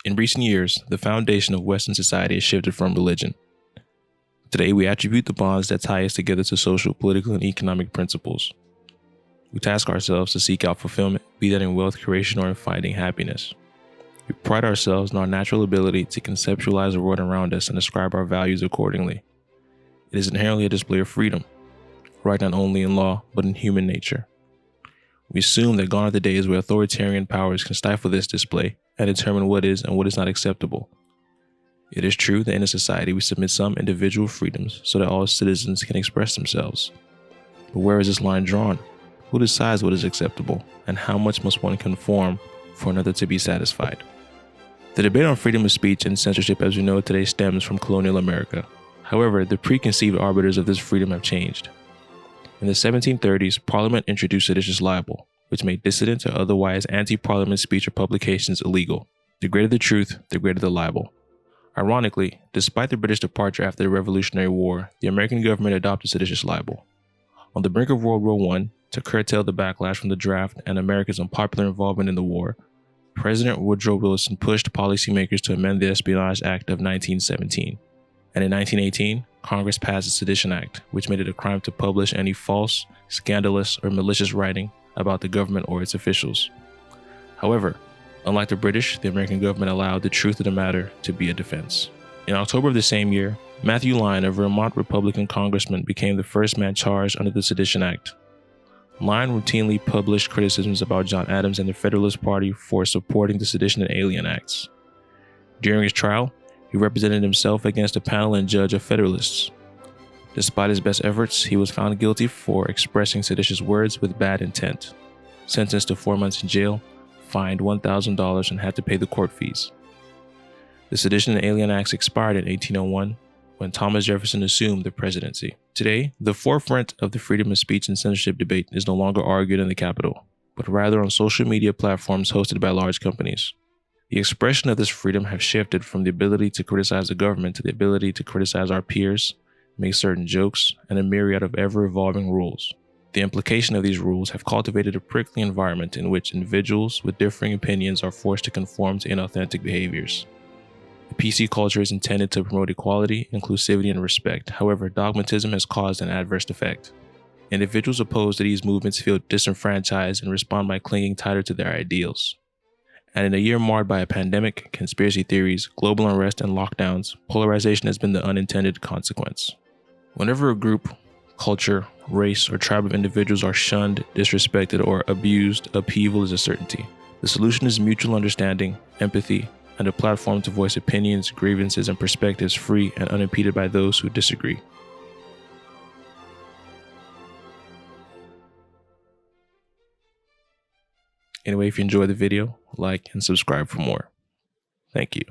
In recent years, the foundation of Western society has shifted from religion. Today, we attribute the bonds that tie us together to social, political, and economic principles. We task ourselves to seek out fulfillment, be that in wealth creation or in finding happiness. We pride ourselves in our natural ability to conceptualize the world around us and ascribe our values accordingly. It is inherently a display of freedom, right not only in law, but in human nature. We assume that gone are the days where authoritarian powers can stifle this display and determine what is and what is not acceptable. It is true that in a society we submit some individual freedoms so that all citizens can express themselves. But where is this line drawn? Who decides what is acceptable, and how much must one conform for another to be satisfied? The debate on freedom of speech and censorship as we know it today stems from Colonial America. However, the preconceived arbiters of this freedom have changed. In the 1730s, Parliament introduced seditious libel, which made dissident or otherwise anti-Parliament speech or publications illegal. The greater the truth, the greater the libel. Ironically, despite the British departure after the Revolutionary War, the American government adopted seditious libel. On the brink of World War I, to curtail the backlash from the draft and America's unpopular involvement in the war, President Woodrow Wilson pushed policymakers to amend the Espionage Act of 1917. And in 1918, Congress passed the Sedition Act, which made it a crime to publish any false, scandalous, or malicious writing about the government or its officials. However, unlike the British, the American government allowed the truth of the matter to be a defense. In October of the same year, Matthew Lyon, a Vermont Republican congressman, became the first man charged under the Sedition Act. Lyon routinely published criticisms about John Adams and the Federalist Party for supporting the Sedition and Alien Acts. During his trial, he represented himself against a panel and judge of Federalists. Despite his best efforts, he was found guilty for expressing seditious words with bad intent, sentenced to 4 months in jail, fined $1,000, and had to pay the court fees. The Sedition and Alien Acts expired in 1801 when Thomas Jefferson assumed the presidency. Today, the forefront of the freedom of speech and censorship debate is no longer argued in the Capitol, but rather on social media platforms hosted by large companies. The expression of this freedom has shifted from the ability to criticize the government to the ability to criticize our peers, make certain jokes, and a myriad of ever-evolving rules. The implication of these rules have cultivated a prickly environment in which individuals with differing opinions are forced to conform to inauthentic behaviors. The PC culture is intended to promote equality, inclusivity, and respect. However, dogmatism has caused an adverse effect. Individuals opposed to these movements feel disenfranchised and respond by clinging tighter to their ideals. And in a year marred by a pandemic, conspiracy theories, global unrest, and lockdowns, polarization has been the unintended consequence. Whenever a group, culture, race, or tribe of individuals are shunned, disrespected, or abused, upheaval is a certainty. The solution is mutual understanding, empathy, and a platform to voice opinions, grievances, and perspectives free and unimpeded by those who disagree. Anyway, if you enjoyed the video, like and subscribe for more. Thank you.